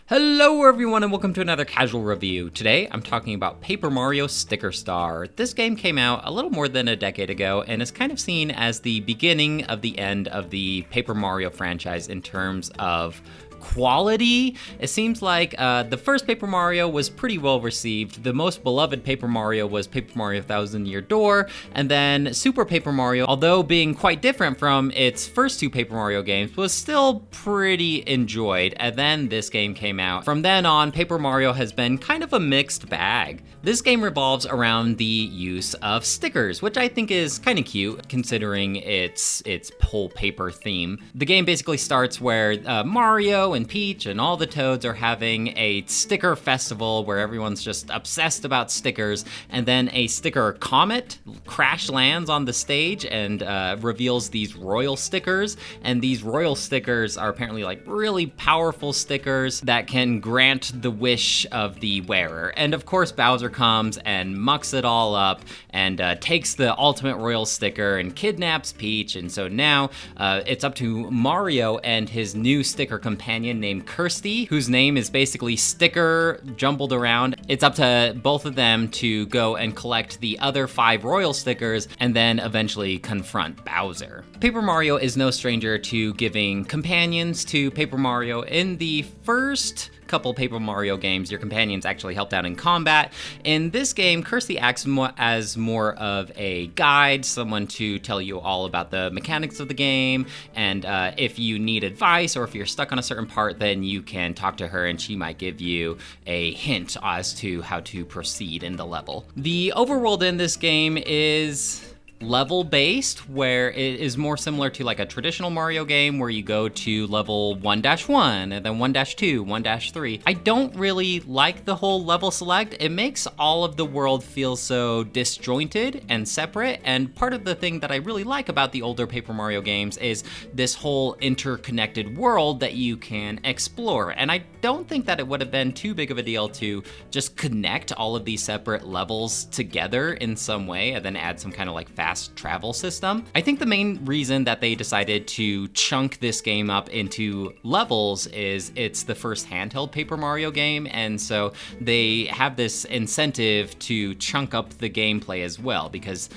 Hello everyone and welcome to another casual review. Today I'm talking about Paper Mario Sticker Star. This game came out a little more than a decade ago and is kind of seen as the beginning of the end of the Paper Mario franchise in terms of quality. It seems like the first Paper Mario was pretty well received. The most beloved Paper Mario was Paper Mario Thousand Year Door, and then Super Paper Mario, although being quite different from its first two Paper Mario games, was still pretty enjoyed, and then this game came out. From then on, Paper Mario has been kind of a mixed bag. This game revolves around the use of stickers, which I think is kind of cute considering its whole paper theme. The game basically starts where Mario and Peach and all the Toads are having a sticker festival where everyone's just obsessed about stickers, and then a sticker comet crash lands on the stage and reveals these royal stickers, and these royal stickers are apparently like really powerful stickers that can grant the wish of the wearer. And of course Bowser comes and mucks it all up and takes the ultimate royal sticker and kidnaps Peach, and so now it's up to Mario and his new sticker companion named Kirsty, whose name is basically sticker jumbled around. It's up to both of them to go and collect the other 5 royal stickers and then eventually confront Bowser. Paper Mario is no stranger to giving companions to Paper Mario. In the first couple Paper Mario games, your companions actually helped out in combat. In this game, Kirsty acts as more of a guide, someone to tell you all about the mechanics of the game, and if you need advice or if you're stuck on a certain part, then you can talk to her and she might give you a hint as to how to proceed in the level. The overworld in this game is level based, where it is more similar to like a traditional Mario game where you go to level 1-1 and then 1-2, 1-3. I don't really like the whole level select. It makes all of the world feel so disjointed and separate, and part of the thing that I really like about the older Paper Mario games is this whole interconnected world that you can explore, and I don't think that it would have been too big of a deal to just connect all of these separate levels together in some way and then add some kind of like fast travel system. I think the main reason that they decided to chunk this game up into levels is it's the first handheld Paper Mario game, and so they have this incentive to chunk up the gameplay as well, because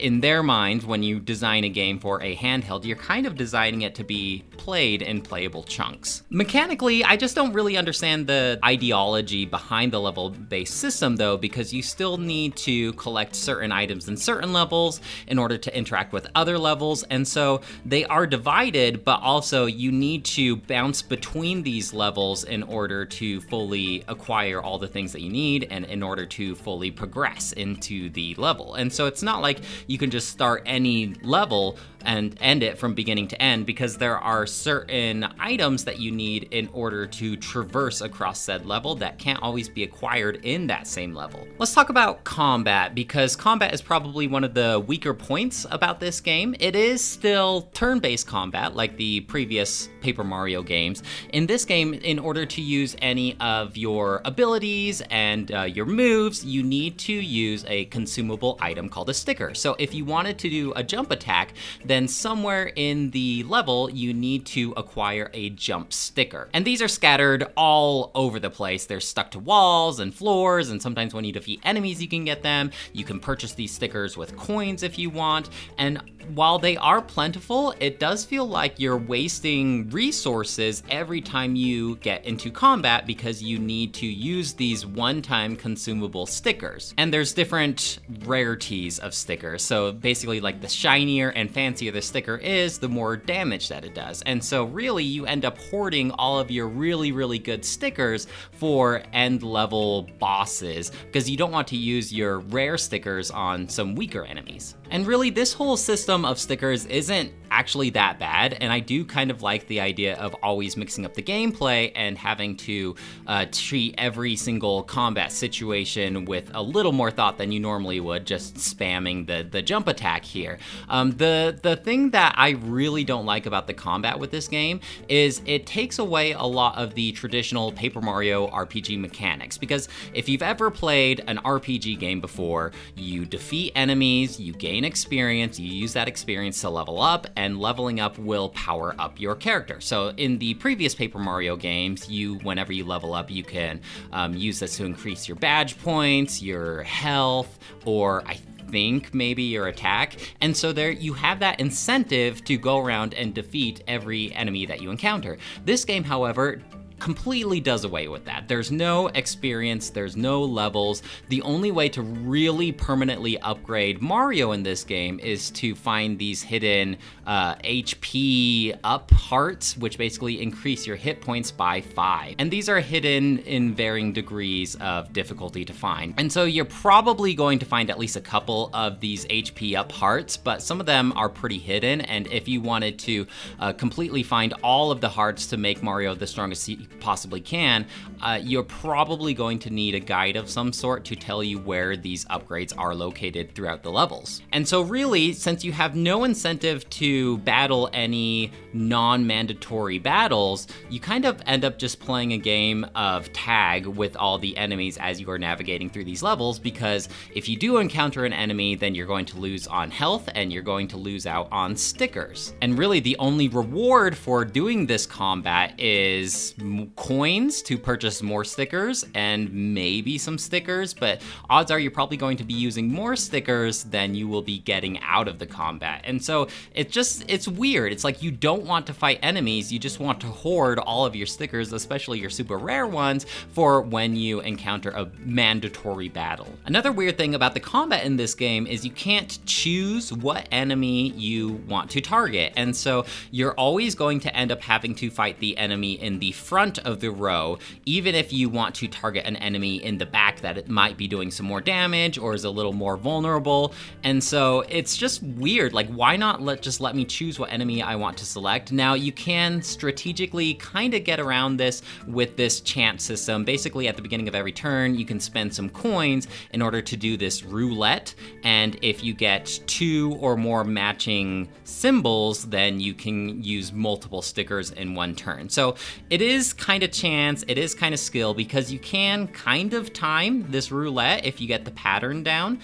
in their mind, when you design a game for a handheld, you're kind of designing it to be played in playable chunks. Mechanically, I just don't really understand the ideology behind the level-based system though, because you still need to collect certain items in certain levels in order to interact with other levels, and so they are divided, but also you need to bounce between these levels in order to fully acquire all the things that you need and in order to fully progress into the level. And so it's not like you can just start any level and end it from beginning to end, because there are certain items that you need in order to traverse across said level that can't always be acquired in that same level. Let's talk about combat, because combat is probably one of the weaker points about this game. It is still turn-based combat like the previous Paper Mario games. In this game, in order to use any of your abilities and your moves, you need to use a consumable item called a sticker. So if you wanted to do a jump attack, then somewhere in the level, you need to acquire a jump sticker. And these are scattered all over the place. They're stuck to walls and floors, and sometimes when you defeat enemies, you can get them. You can purchase these stickers with coins if you want, and while they are plentiful, it does feel like you're wasting resources every time you get into combat because you need to use these one-time consumable stickers. And there's different rarities of stickers. So basically, like the shinier and fancier the sticker is, the more damage that it does. And so really you end up hoarding all of your really, really good stickers for end level bosses, because you don't want to use your rare stickers on some weaker enemies. And really, this whole system of stickers isn't actually that bad, and I do kind of like the idea of always mixing up the gameplay and having to treat every single combat situation with a little more thought than you normally would, just spamming the jump attack here. The thing that I really don't like about the combat with this game is it takes away a lot of the traditional Paper Mario RPG mechanics, because if you've ever played an RPG game before, you defeat enemies, you gain gain experience, you use that experience to level up, and leveling up will power up your character. So in the previous Paper Mario games, whenever you level up, you can use this to increase your badge points, your health, or I think maybe your attack. And so there you have that incentive to go around and defeat every enemy that you encounter. This game, however, completely does away with that. There's no experience, there's no levels. The only way to really permanently upgrade Mario in this game is to find these hidden HP up hearts, which basically increase your hit points by 5. And these are hidden in varying degrees of difficulty to find. And so you're probably going to find at least a couple of these HP up hearts, but some of them are pretty hidden. And if you wanted to completely find all of the hearts to make Mario the strongest he possibly can, you're probably going to need a guide of some sort to tell you where these upgrades are located throughout the levels. And so really, since you have no incentive to battle any non-mandatory battles, you kind of end up just playing a game of tag with all the enemies as you are navigating through these levels, because if you do encounter an enemy, then you're going to lose on health and you're going to lose out on stickers. And really the only reward for doing this combat is coins to purchase more stickers and maybe some stickers, but odds are you're probably going to be using more stickers than you will be getting out of the combat. And so it's weird. It's like you don't want to fight enemies, you just want to hoard all of your stickers, especially your super rare ones, for when you encounter a mandatory battle. Another weird thing about the combat in this game is you can't choose what enemy you want to target. And so you're always going to end up having to fight the enemy in the front of the row, even if you want to target an enemy in the back that it might be doing some more damage or is a little more vulnerable. And so it's just weird. Like, why not just let me choose what enemy I want to select? Now, you can strategically kind of get around this with this chance system. Basically, at the beginning of every turn, you can spend some coins in order to do this roulette. And if you get 2 or more matching symbols, then you can use multiple stickers in one turn. So it is kind of chance, it is kind of skill, because you can kind of time this roulette if you get the pattern down.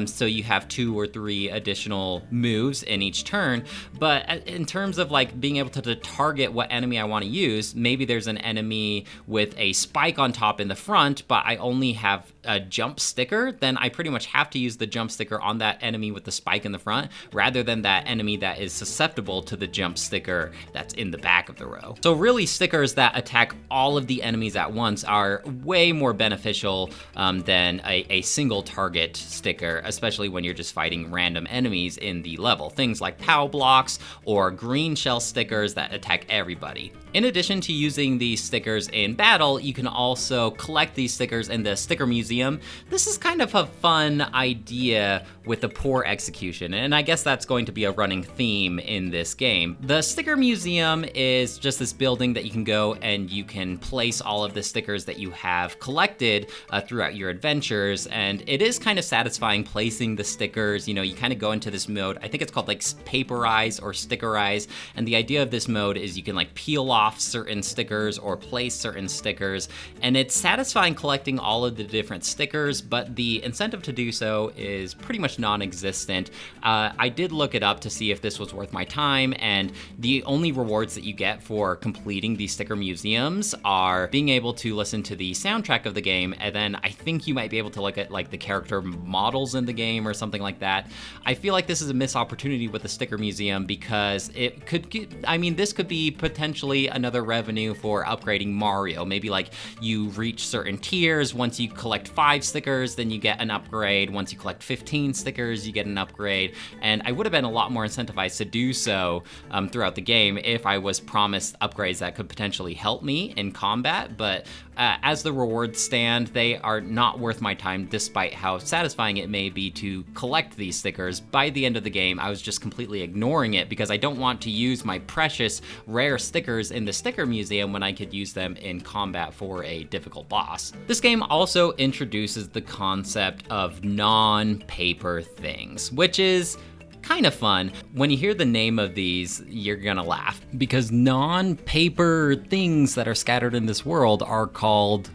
So you have 2 or 3 additional moves in each turn. But in terms of like being able to target what enemy I want to use, maybe there's an enemy with a spike on top in the front, but I only have a jump sticker, then I pretty much have to use the jump sticker on that enemy with the spike in the front, rather than that enemy that is susceptible to the jump sticker that's in the back of the row. So really, stickers that attack all of the enemies at once are way more beneficial than a single target sticker, especially when you're just fighting random enemies in the level. Things like POW blocks or green shell stickers that attack everybody. In addition to using these stickers in battle, you can also collect these stickers in the Sticker Museum. This is kind of a fun idea with a poor execution, and I guess that's going to be a running theme in this game. The Sticker Museum is just this building that you can go and you can place all of the stickers that you have collected throughout your adventures, and it is kind of satisfying placing the stickers. You know, you kind of go into this mode, I think it's called like Paperize or Stickerize, and the idea of this mode is you can like peel off certain stickers or place certain stickers, and it's satisfying collecting all of the different stickers, but the incentive to do so is pretty much non-existent. I did look it up to see if this was worth my time, and the only rewards that you get for completing these sticker museums are being able to listen to the soundtrack of the game, and then I think you might be able to look at like the character models in the game or something like that. I feel like this is a missed opportunity with the sticker museum, because it could this could be potentially another revenue for upgrading Mario. Maybe like you reach certain tiers. Once you collect 5 stickers, then you get an upgrade. Once you collect 15 stickers, you get an upgrade. And I would have been a lot more incentivized to do so throughout the game if I was promised upgrades that could potentially help me in combat. But as the rewards stand, they are not worth my time, despite how satisfying it may be to collect these stickers. By the end of the game, I was just completely ignoring it because I don't want to use my precious rare stickers in the Sticker Museum when I could use them in combat for a difficult boss. This game also introduces the concept of non-paper things, which is kind of fun. When you hear the name of these, you're gonna laugh, because non-paper things that are scattered in this world are called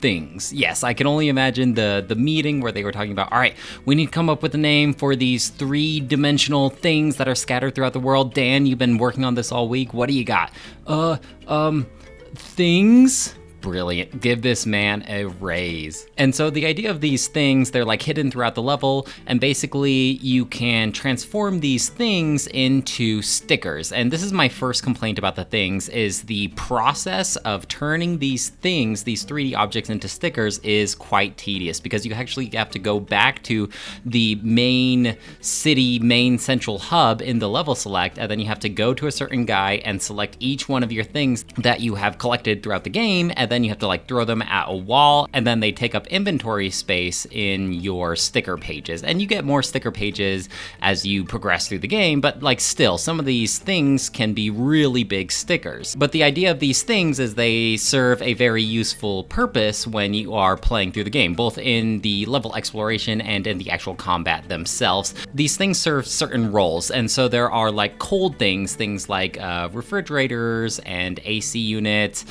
things. Yes, I can only imagine the meeting where they were talking about, all right, we need to come up with a name for these three-dimensional things that are scattered throughout the world. Dan, you've been working on this all week. What do you got? Things? Brilliant. Give this man a raise. And so the idea of these things, they're like hidden throughout the level, and basically you can transform these things into stickers. And this is my first complaint about the things, is the process of turning these things, these 3D objects, into stickers is quite tedious, because you actually have to go back to the main city, main central hub in the level select, and then you have to go to a certain guy and select each one of your things that you have collected throughout the game, and then you have to like throw them at a wall, and then they take up inventory space in your sticker pages. And you get more sticker pages as you progress through the game, but like still, some of these things can be really big stickers. But the idea of these things is they serve a very useful purpose when you are playing through the game, both in the level exploration and in the actual combat themselves. These things serve certain roles, and so there are like cold things like refrigerators and AC units,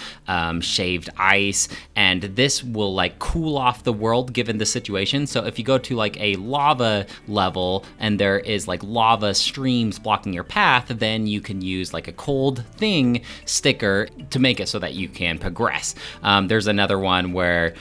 shaved ice, and this will like cool off the world given the situation. So if you go to like a lava level and there is like lava streams blocking your path, then you can use like a cold thing sticker to make it so that you can progress. There's another one where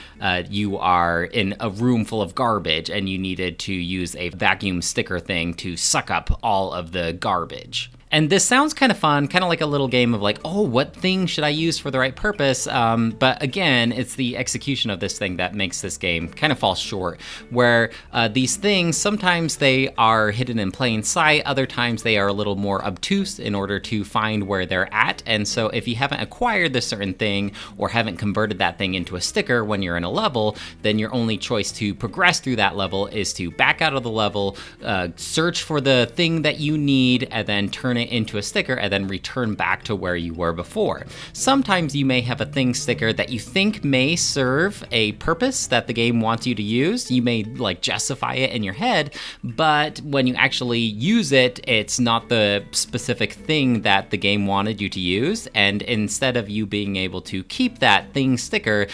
you are in a room full of garbage and you needed to use a vacuum sticker thing to suck up all of the garbage. And this sounds kind of fun, kind of like a little game of like, oh, what thing should I use for the right purpose? But again, it's the execution of this thing that makes this game kind of fall short, where these things, sometimes they are hidden in plain sight, other times they are a little more obtuse in order to find where they're at. And so if you haven't acquired this certain thing or haven't converted that thing into a sticker when you're in a level, then your only choice to progress through that level is to back out of the level, search for the thing that you need, and then turn it into a sticker and then return back to where you were before. Sometimes you may have a thing sticker that you think may serve a purpose that the game wants you to use. You may like justify it in your head, but when you actually use it, it's not the specific thing that the game wanted you to use. And instead of you being able to keep that thing sticker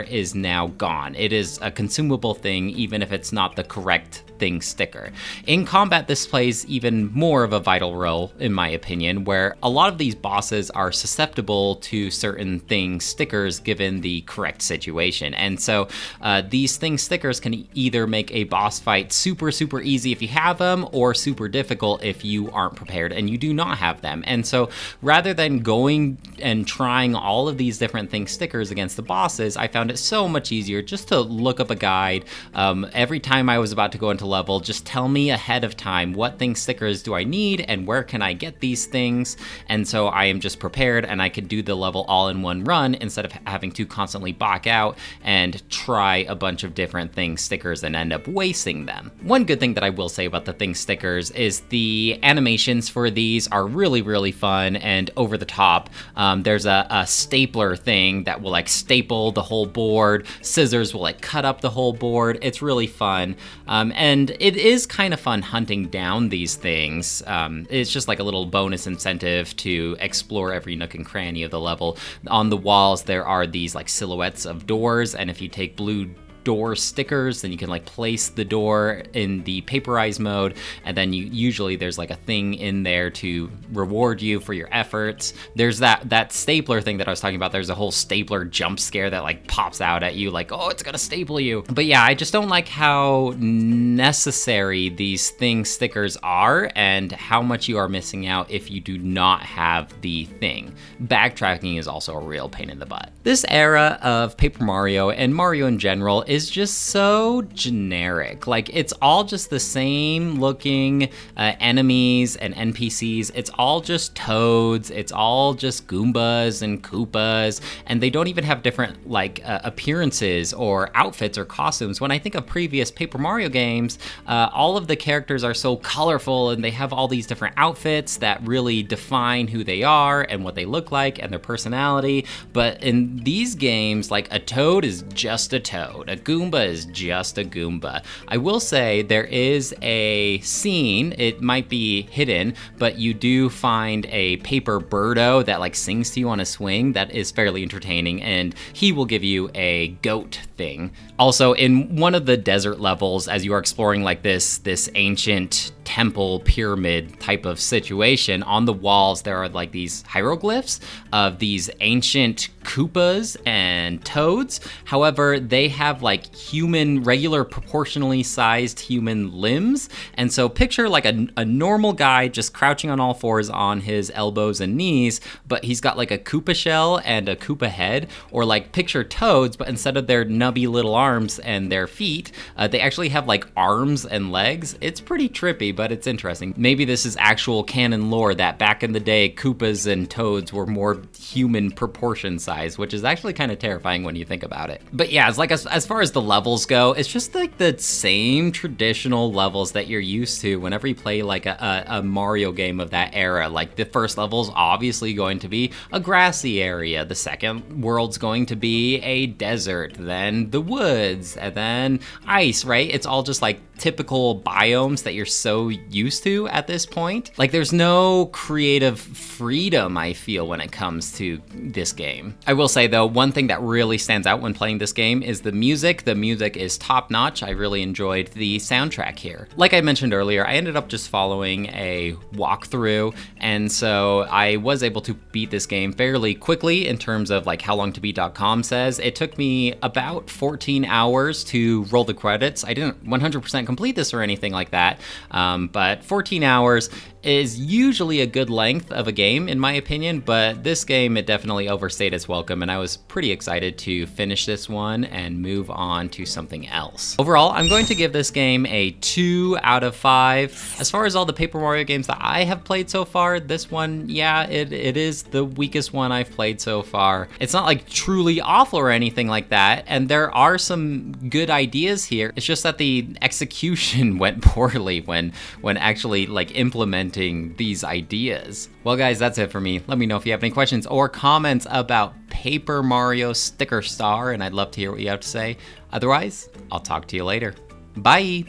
is now gone. It is a consumable thing, even if it's not the correct thing sticker. In combat, this plays even more of a vital role, in my opinion, where a lot of these bosses are susceptible to certain thing stickers given the correct situation. And so these thing stickers can either make a boss fight super easy if you have them, or super difficult if you aren't prepared and you do not have them. And so rather than going and trying all of these different thing stickers against the bosses, I found it so much easier just to look up a guide. Every time I was about to go into level, just tell me ahead of time what thing stickers do I need and where can I get these things, and so I am just prepared and I can do the level all in one run instead of having to constantly back out and try a bunch of different thing stickers and end up wasting them. One good thing that I will say about the thing stickers is the animations for these are really fun and over the top. There's a stapler thing that will like staple the whole board. Scissors will like cut up the whole board. It's really fun. And it is kind of fun hunting down these things. It's just like a little bonus incentive to explore every nook and cranny of the level. On the walls, there are these like silhouettes of doors, and if you take blue door stickers, then you can like place the door in the paperize mode, and then there's like a thing in there to reward you for your efforts. There's that stapler thing that I was talking about. There's a whole stapler jump scare that like pops out at you like, oh, it's gonna staple you. But yeah, I just don't like how necessary these thing stickers are and how much you are missing out if you do not have the thing. Backtracking is also a real pain in the butt. This era of Paper Mario and Mario in general is just so generic. Like, it's all just the same looking enemies and NPCs. It's all just toads. It's all just Goombas and Koopas, and they don't even have different like appearances or outfits or costumes. When I think of previous Paper Mario games, all of the characters are so colorful and they have all these different outfits that really define who they are and what they look like and their personality. But in these games, like, a toad is just a toad. A Goomba is just a Goomba. I will say there is a scene, it might be hidden, but you do find a paper birdo that like sings to you on a swing that is fairly entertaining, and he will give you a goat thing. Also, in one of the desert levels, as you are exploring like this ancient temple pyramid type of situation, on the walls there are like these hieroglyphs of these ancient Koopas and Toads. However, they have like regular proportionally sized human limbs. And so picture like a normal guy just crouching on all fours on his elbows and knees, but he's got like a Koopa shell and a Koopa head. Or like picture Toads, but instead of their nubby little arms and their feet, they actually have like arms and legs. It's pretty trippy, but it's interesting. Maybe this is actual canon lore that back in the day, Koopas and Toads were more human proportion size, which is actually kind of terrifying when you think about it. But yeah, it's like as far as the levels go, it's just like the same traditional levels that you're used to whenever you play like a Mario game of that era. Like the first level's obviously going to be a grassy area, the second world's going to be a desert, then the woods, and then ice, right? It's all just like typical biomes that you're so used to at this point. Like there's no creative freedom, I feel, when it comes to this game. I will say though, one thing that really stands out when playing this game is the music. The music is top notch. I really enjoyed the soundtrack here. Like I mentioned earlier, I ended up just following a walkthrough, and so I was able to beat this game fairly quickly in terms of like how long to beat.com says. It took me about 14 hours to roll the credits. I didn't 100% complete this or anything like that, but 14 hours is usually a good length of a game in my opinion, but this game, it definitely overstayed its welcome, and I was pretty excited to finish this one and move on to something else. Overall, I'm going to give this game a 2 out of 5. As far as all the Paper Mario games that I have played so far, this one, yeah, it is the weakest one I've played so far. It's not like truly awful or anything like that, and there are some good ideas here. It's just that the execution went poorly when actually like implementing these ideas. Well guys, that's it for me. Let me know if you have any questions or comments about Paper Mario Sticker Star, and I'd love to hear what you have to say. Otherwise, I'll talk to you later. Bye!